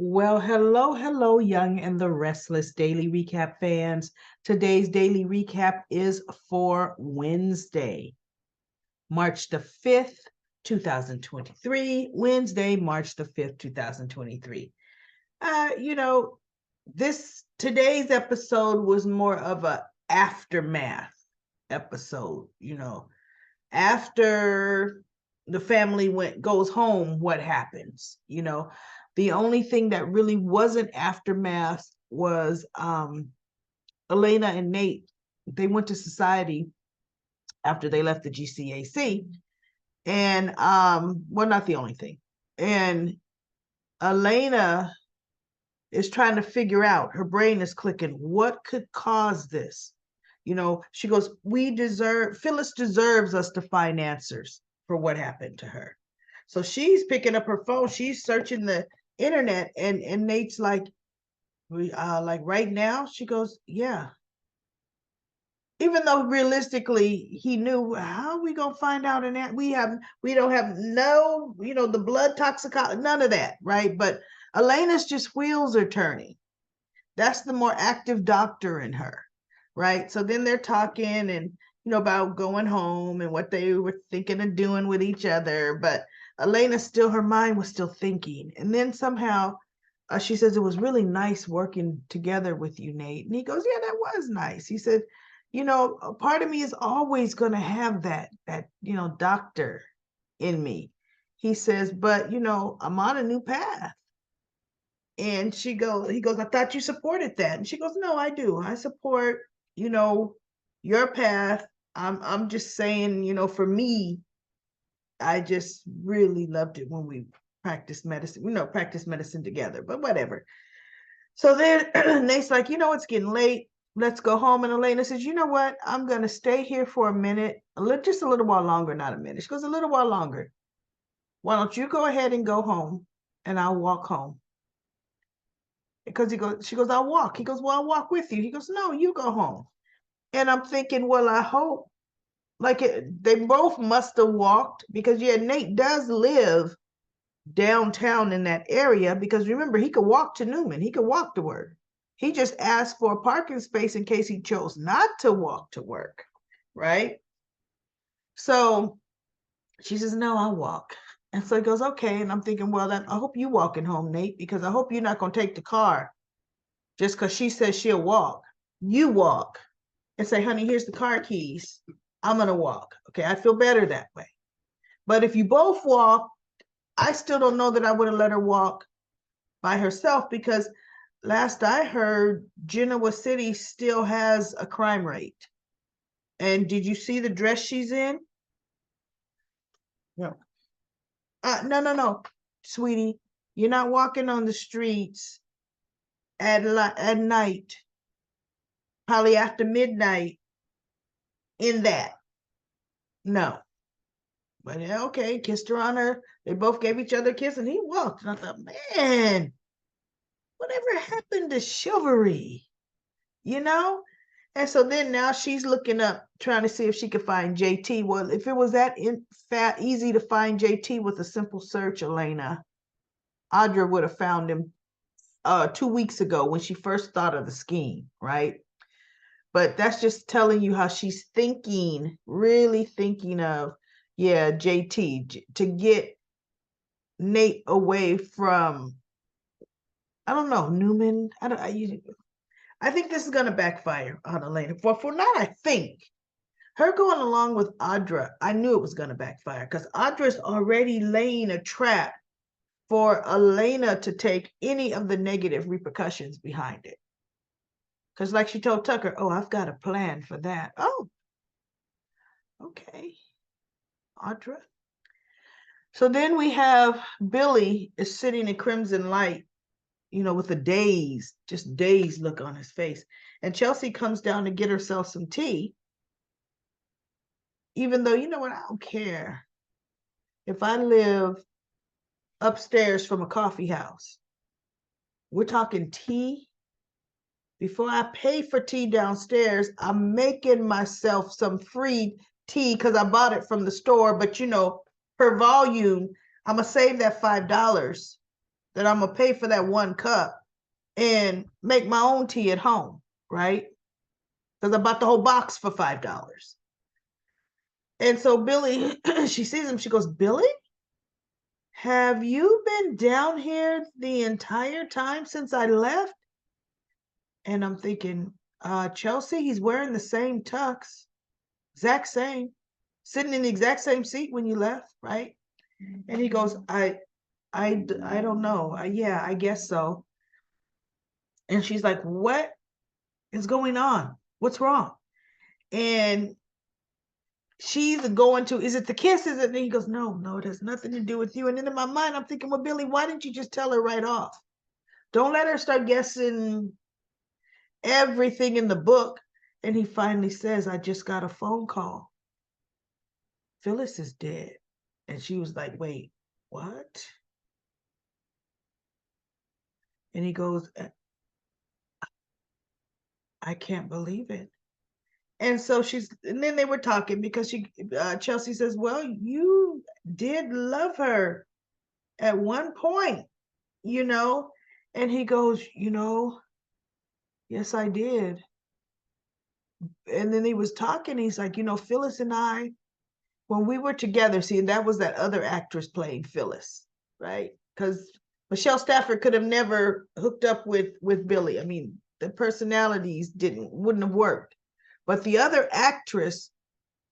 Well, hello, Young and the Restless Daily Recap fans. Today's daily recap is for Wednesday, March the 5th, 2023. Wednesday, March the 5th, 2023. Uh, you know, this today's episode was more of a aftermath episode, after the family goes home, what happens? The only thing that really wasn't aftermath was Elena and Nate. They went to society after they left the GCAC, and well, not the only thing. And Elena is trying to figure out, her brain is clicking, what could cause this? She goes, Phyllis deserves us to find answers for what happened to her. So she's picking up her phone, she's searching the internet, and Nate's like right now? She goes, yeah. Even though realistically he knew, how are we gonna find out in that? We don't have no, the blood toxicology, none of that, right? But Elena's just wheels are turning. That's the more active doctor in her, right? So then they're talking and about going home and what they were thinking of doing with each other. But Elena still, her mind was still thinking. And then somehow she says, it was really nice working together with you, Nate. And he goes, yeah, that was nice. He said, a part of me is always going to have that doctor in me. He says, but I'm on a new path. And he goes, I thought you supported that. And she goes, no, I do. I support, your path. I'm just saying, for me, I just really loved it when we practice medicine together, but whatever. So then Nate's like, it's getting late. Let's go home. And Elena says, you know what? I'm going to stay here for a minute, just a little while longer, not a minute. She goes, a little while longer. Why don't you go ahead and go home and I'll walk home? Because she goes, I'll walk. He goes, well, I'll walk with you. He goes, no, you go home. And I'm thinking, well, I hope they both must have walked because yeah, Nate does live downtown in that area because remember, he could walk to Newman. He could walk to work. He just asked for a parking space in case he chose not to walk to work, right? So she says, no, I'll walk. And so he goes, okay. And I'm thinking, well, I hope you walking home, Nate, because I hope you're not going to take the car just because she says she'll walk. You walk and say, honey, here's the car keys. I'm going to walk. Okay, I feel better that way. But if you both walk, I still don't know that I would have let her walk by herself because last I heard, Genoa City still has a crime rate. And did you see the dress she's in? No. No, sweetie. You're not walking on the streets at night, probably after midnight in that. No. But yeah, okay, kissed her on her. They both gave each other a kiss and he walked. And I thought, man, whatever happened to chivalry? You know? And so then now she's looking up, trying to see if she could find JT. Well, if it was that easy to find JT with a simple search, Elena, Audra would have found him 2 weeks ago when she first thought of the scheme, right? But that's just telling you how she's thinking, really thinking of, yeah, JT, to get Nate away from, I don't know, Newman. I think this is going to backfire on Elena. For now, I think her going along with Audra, I knew it was going to backfire because Audra's already laying a trap for Elena to take any of the negative repercussions behind it. Because like she told Tucker, oh, I've got a plan for that. Oh, okay, Audra. So then we have Billy is sitting in crimson light, with a just dazed look on his face. And Chelsea comes down to get herself some tea. Even though, you know what, I don't care if I live upstairs from a coffee house. We're talking tea. Before I pay for tea downstairs, I'm making myself some free tea because I bought it from the store. But, per volume, I'm going to save that $5 that I'm gonna pay for that 1 cup and make my own tea at home, right? Because I bought the whole box for $5. And so Billy, she sees him, she goes, Billy, have you been down here the entire time since I left? And I'm thinking, Chelsea, he's wearing the same tux, exact same, sitting in the exact same seat when you left, right? And he goes, I don't know. Yeah, I guess so. And she's like, what is going on? What's wrong? And she's going to, is it the kiss? Is it? And he goes, no, it has nothing to do with you. And then in my mind, I'm thinking, well, Billy, why didn't you just tell her right off? Don't let her start guessing everything in the book. And he finally says, I just got a phone call. Phyllis is dead. And she was like, wait, what? And he goes, I can't believe it. And so and then they were talking because Chelsea says, well, you did love her at one point, you know? And he goes, yes, I did. And then he was talking, he's like, Phyllis and I, when we were together, see, and that was that other actress playing Phyllis, right? Because Michelle Stafford could have never hooked up with Billy. I mean, the personalities wouldn't have worked. But the other actress,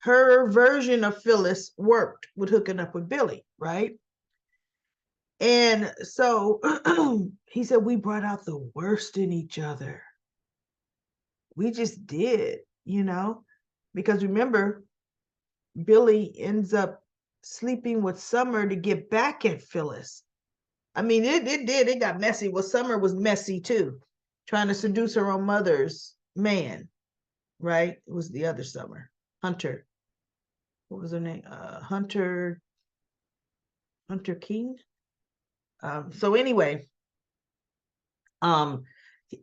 her version of Phyllis worked with hooking up with Billy, right? And so he said, we brought out the worst in each other. We just did, because remember, Billy ends up sleeping with Summer to get back at Phyllis. I mean, it got messy. Well, Summer was messy too, trying to seduce her own mother's man, right? It was the other Summer, Hunter. What was her name? Hunter King. So anyway,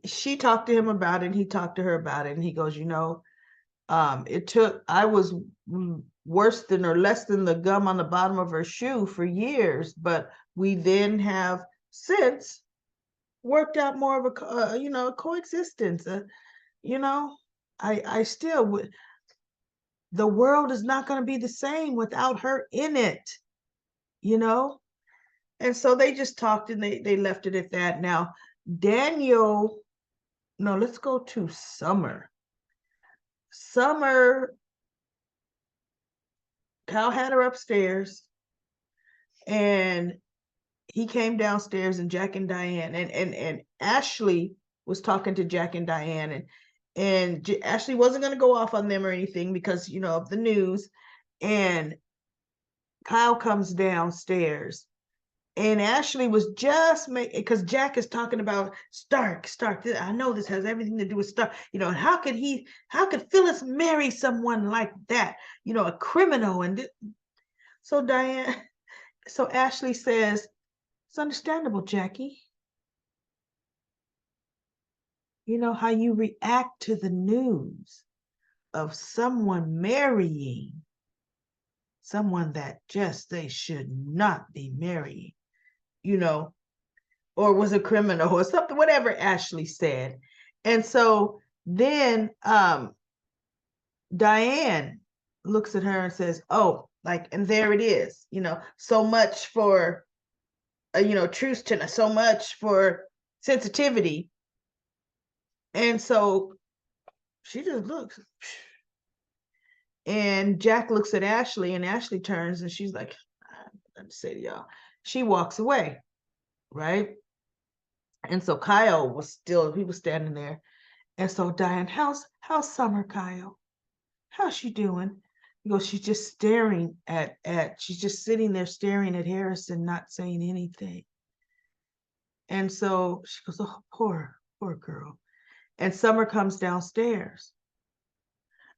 she talked to him about it, and he talked to her about it, and he goes, I was worse than or less than the gum on the bottom of her shoe for years, but we then have since worked out more of a coexistence. I still would. The world is not going to be the same without her in it, And so they just talked and they left it at that. Now, Daniel, no, let's go to Summer. Summer, Kyle had her upstairs and he came downstairs, and Jack and Diane and Ashley was talking to Jack and Diane, and Ashley wasn't going to go off on them or anything because, of the news. And Kyle comes downstairs, and Ashley was just making, because Jack is talking about Stark. I know this has everything to do with Stark. And how could Phyllis marry someone like that? A criminal. And so Ashley says, it's understandable, Jackie. How you react to the news of someone marrying someone that just they should not be marrying, or was a criminal or something, whatever Ashley said. And so then Diane looks at her and says, oh, and there it is, so much for truth to so much for sensitivity. And so she just looks, and Jack looks at Ashley, and Ashley turns, and she's like, let me say to y'all, she walks away, right? And so Kyle was standing there. And so Diane, how's Summer, Kyle? How's she doing? He goes, she's just staring she's just sitting there staring at Harrison, not saying anything. And so she goes, oh, poor girl. And Summer comes downstairs.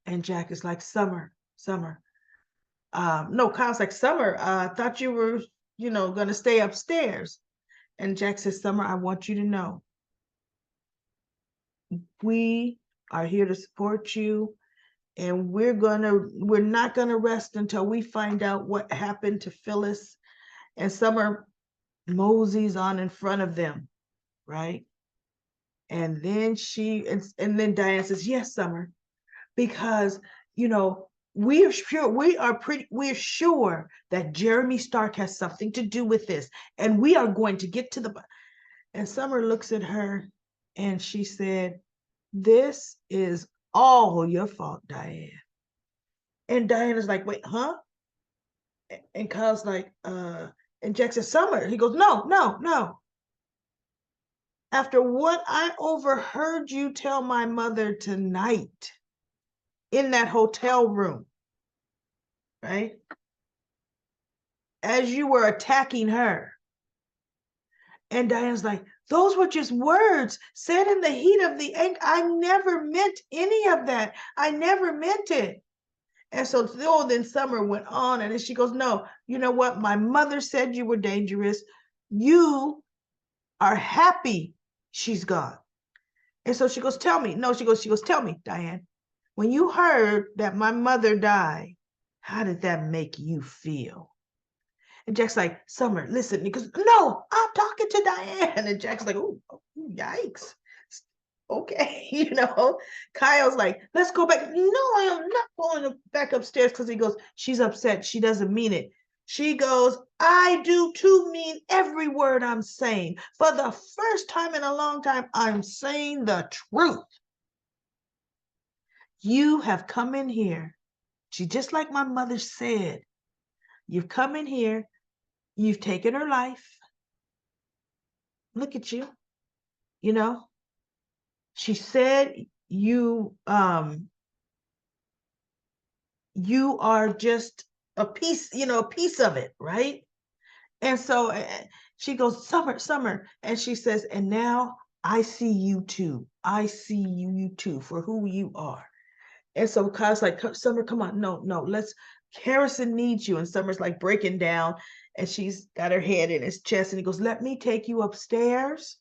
And Jack is like, Summer. No, Kyle's like, Summer, I thought you were, going to stay upstairs. And Jack says, Summer, I want you to know, we are here to support you. And we're not gonna rest until we find out what happened to Phyllis. And Summer moseys on in front of them, right? And then and then Diane says, yes, Summer, because, you know, we're sure that Jeremy Stark has something to do with this, and we are going to get to the. And Summer looks at her and she said, this is all your fault, Diane. And Diane is like, wait, huh? And Kyle's like, and Jack says, Summer. He goes, no, no, no. After what I overheard you tell my mother tonight in that hotel room, right? As you were attacking her. And Diane's like, those were just words said in the heat of the anger. I never meant any of that. I never meant it. And so then Summer went on, and then she goes, no, you know what? My mother said you were dangerous. You are happy she's gone. And so she goes, tell me. No, she goes, tell me, Diane, when you heard that my mother died, how did that make you feel? And Jack's like, Summer, listen. He goes, no, I'm talking to Diane. And Jack's like, oh, yikes. Okay, you know. Kyle's like, let's go back. No, I am not going back upstairs, because he goes, she's upset. She doesn't mean it. She goes, I do too mean every word I'm saying. For the first time in a long time, I'm saying the truth. You have come in here. She, just like my mother said, you've come in here. You've taken her life. Look at you. You know, she said you are just a piece, a piece of it, right? And so she goes, Summer, and she says, and now I see you too. I see you too for who you are. And so Kyle's like, Summer, come on, no, Harrison needs you. And Summer's like breaking down, and she's got her head in his chest, and he goes, let me take you upstairs.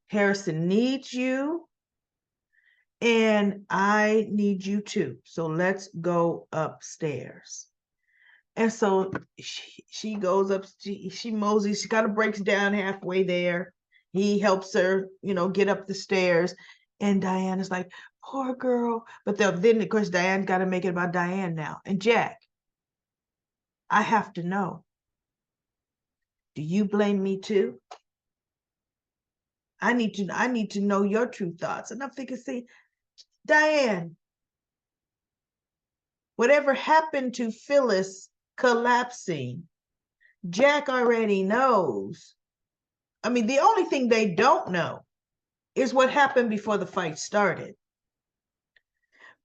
Harrison needs you, and I need you too. So let's go upstairs. And so she goes up, she moseys, she kind of breaks down halfway there. He helps her, get up the stairs. And Diane is like, poor girl. But then, of course, Diane's got to make it about Diane now. And Jack, I have to know, do you blame me too? I need to know your true thoughts. And I'm thinking, see, Diane, whatever happened to Phyllis collapsing, Jack already knows. I mean, the only thing they don't know is what happened before the fight started.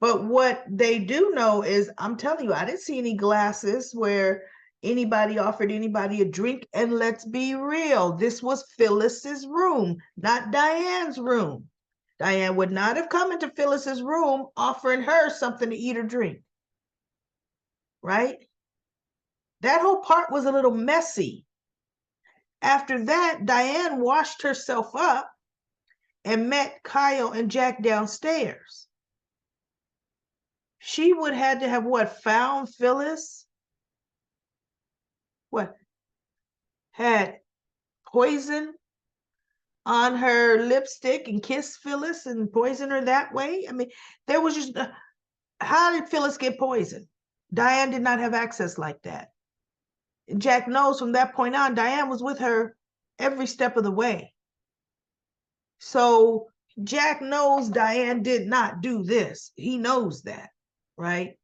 But what they do know is, I'm telling you, I didn't see any glasses where anybody offered anybody a drink. And let's be real, this was Phyllis's room, not Diane's room. Diane would not have come into Phyllis's room offering her something to eat or drink, right? That whole part was a little messy. After that, Diane washed herself up and met Kyle and Jack downstairs. She would have had to have found Phyllis? Had poison on her lipstick and kissed Phyllis and poisoned her that way? I mean, there was just, how did Phyllis get poisoned? Diane did not have access like that. Jack knows from that point on, Diane was with her every step of the way. So Jack knows Diane did not do this. He knows that, right?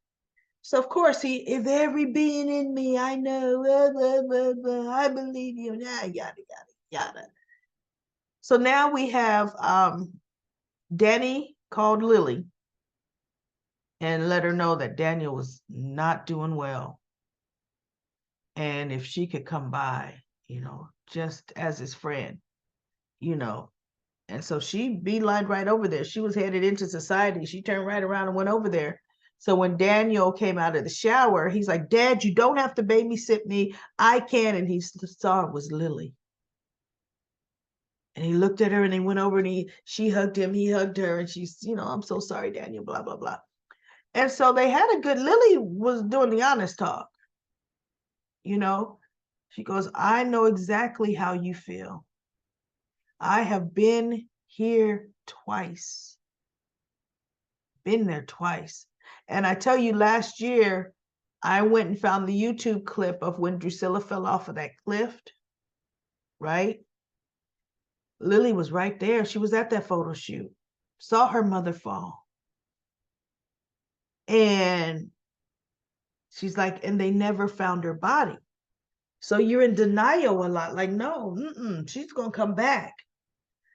So of course, if every being in me, I know, I believe you, yada, yada. So now we have Danny called Lily and let her know that Daniel was not doing well. And if she could come by, just as his friend, And so she beelined right over there. She was headed into society. She turned right around and went over there. So when Daniel came out of the shower, he's like, Dad, you don't have to babysit me. I can. And he saw it was Lily. And he looked at her and he went over and she hugged him. He hugged her. And she's, I'm so sorry, Daniel, blah, blah, blah. And so they had Lily was doing the honest talk, She goes, I know exactly how you feel. I have been here twice. Been there twice. And I tell you, last year, I went and found the YouTube clip of when Drusilla fell off of that cliff, right? Lily was right there. She was at that photo shoot, saw her mother fall. And she's like, and they never found her body. So you're in denial a lot. Like, no, she's going to come back.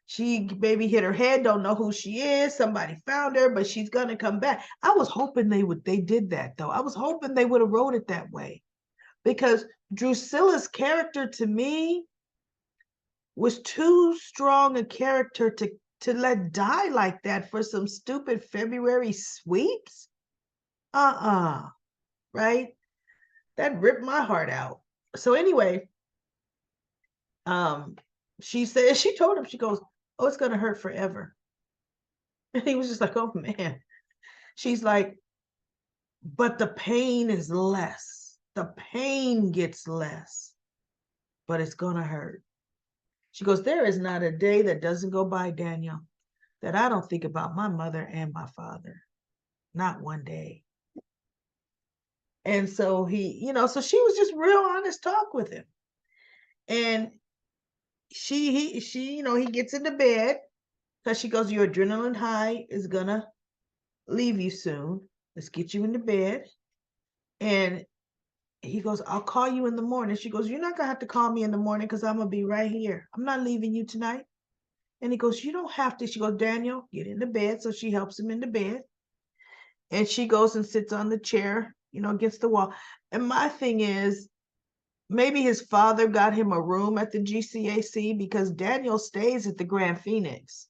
She maybe hit her head, don't know who she is. Somebody found her, but she's going to come back. I was hoping they did that, though. I was hoping they would have wrote it that way, because Drusilla's character to me was too strong a character to let die like that for some stupid February sweeps. Right? That ripped my heart out. So anyway, she said, she told him, she goes, oh, it's gonna hurt forever. And he was just like, oh man. She's like, but the pain is less. The pain gets less, but it's gonna hurt. She goes, there is not a day that doesn't go by, Daniel, that I don't think about my mother and my father. Not one day. And so so she was just real honest talk with him. And he gets into bed because she goes, your adrenaline high is gonna leave you soon. Let's get you into bed. And he goes, I'll call you in the morning. She goes, you're not gonna have to call me in the morning because I'm gonna be right here. I'm not leaving you tonight. And he goes, you don't have to. She goes, Daniel, get into bed. So she helps him into bed. And she goes and sits on the chair, against the wall. And my thing is, maybe his father got him a room at the GCAC because Daniel stays at the Grand Phoenix,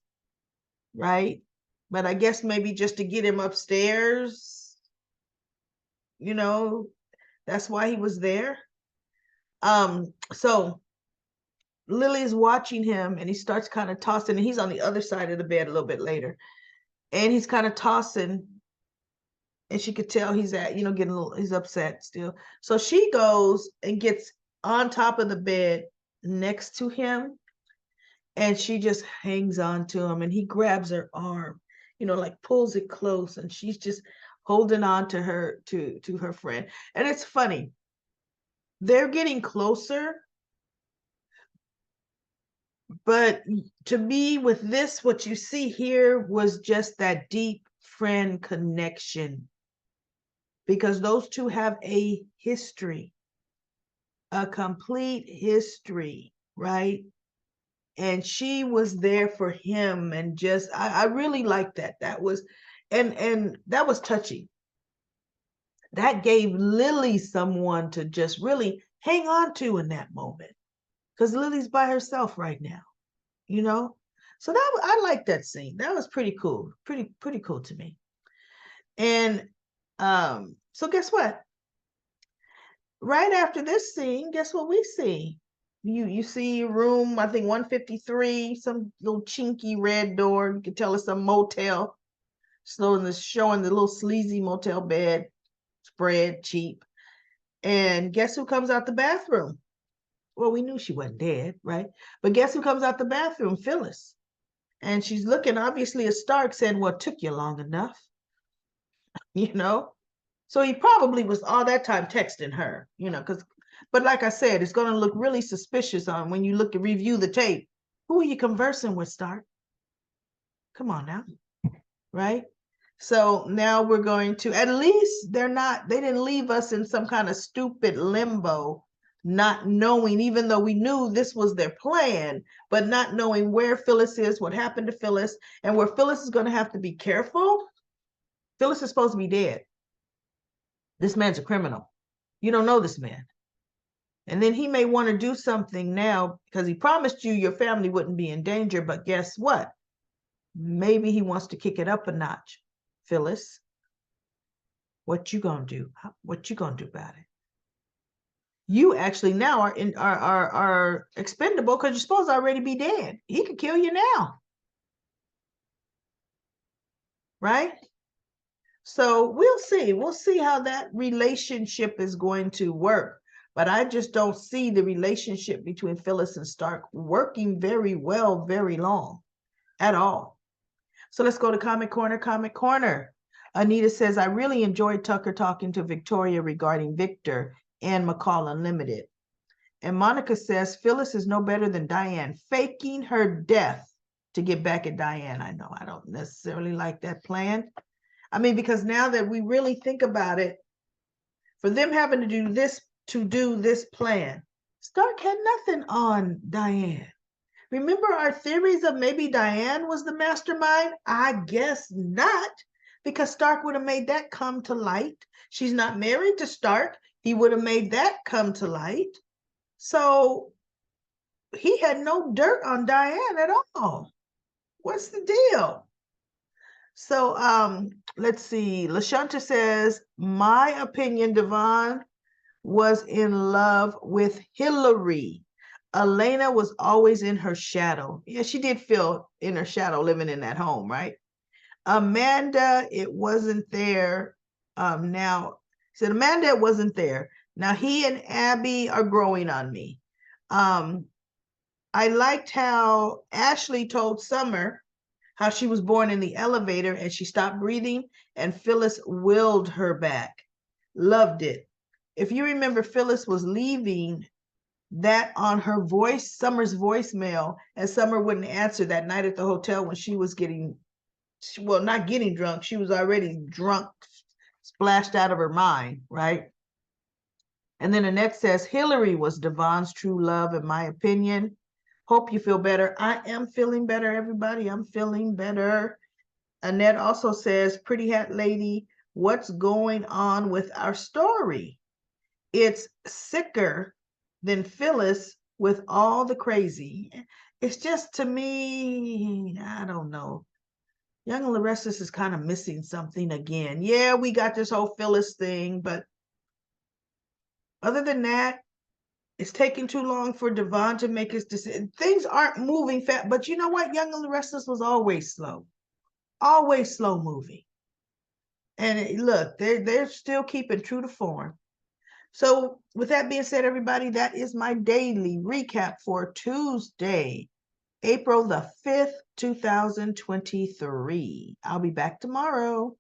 right? But I guess maybe just to get him upstairs, that's why he was there. So Lily's watching him and he starts kind of tossing, and he's on the other side of the bed a little bit later. And he's kind of tossing, and she could tell he's getting a little, he's upset still. So she goes and gets on top of the bed next to him, and she just hangs on to him, and he grabs her arm, like pulls it close, and she's just holding on to her, to her friend. And it's funny, they're getting closer, but to me, with this, what you see here was just that deep friend connection, because those two have a history, a complete history, right? And she was there for him, and just I really liked that. That was, and that was touching. That gave Lily someone to just really hang on to in that moment, because Lily's by herself right now, So I like that scene. That was pretty cool, pretty cool to me. And so guess what? Right after this scene, guess what we see? You see room, I think 153, some little chinky red door. You can tell it's a motel. Showing the little sleazy motel bed, spread cheap. And guess who comes out the bathroom? Well, we knew she wasn't dead, right? But guess who comes out the bathroom? Phyllis. And she's looking obviously at Stark, saying, well, it took you long enough, So he probably was all that time texting her, but like I said, it's going to look really suspicious on when you review the tape. Who are you conversing with, Stark? Come on now, right? So now we're going to, at least they didn't leave us in some kind of stupid limbo, not knowing, even though we knew this was their plan, but not knowing where Phyllis is, what happened to Phyllis, and where Phyllis is going to have to be careful. Phyllis is supposed to be dead. This man's a criminal. You don't know this man. And then he may want to do something now because he promised you your family wouldn't be in danger. But guess what? Maybe he wants to kick it up a notch. Phyllis, what you gonna do? What you gonna do about it? You actually now are expendable because you're supposed to already be dead. He could kill you now, right? So we'll see. We'll see how that relationship is going to work. but I just don't see the relationship between Phyllis and Stark working very well, very long at all. So let's go to Comment Corner. Comment Corner. Anita says, I really enjoyed Tucker talking to Victoria regarding Victor and McCall Unlimited. And Monica says, Phyllis is no better than Diane, faking her death to get back at Diane. I know, I don't necessarily like that plan. I mean, because now that we really think about it, for them having to do this plan, Stark had nothing on Diane. Remember our theories of maybe Diane was the mastermind? I guess not, because Stark would have made that come to light. She's not married to Stark. He would have made that come to light. So he had no dirt on Diane at all. What's the deal? So let's see. LaShunta says, my opinion, Devon was in love with Hillary. Elena was always in her shadow. Yeah, she did feel in her shadow living in that home, right? Amanda, it wasn't there. Now, said Amanda, it wasn't there. Now he and Abby are growing on me. I liked how Ashley told Summer how she was born in the elevator and she stopped breathing and Phyllis willed her back. Loved it. If you remember, Phyllis was leaving that on her Summer's voicemail, and Summer wouldn't answer that night at the hotel when she was not getting drunk. She was already drunk, splashed out of her mind, right? And then Annette says, Hillary was Devon's true love, in my opinion. Hope you feel better. I am feeling better, everybody. I'm feeling better. Annette also says, Pretty Hat Lady, what's going on with our story? It's sicker than Phyllis with all the crazy. It's just, to me, I don't know. Young and the Restless is kind of missing something again. Yeah, we got this whole Phyllis thing, but other than that, it's taking too long for Devon to make his decision. Things aren't moving fast, but you know what? Young and the Restless was always slow moving. And look, they're still keeping true to form. So with that being said, everybody, that is my daily recap for Tuesday, April the 5th, 2023. I'll be back tomorrow.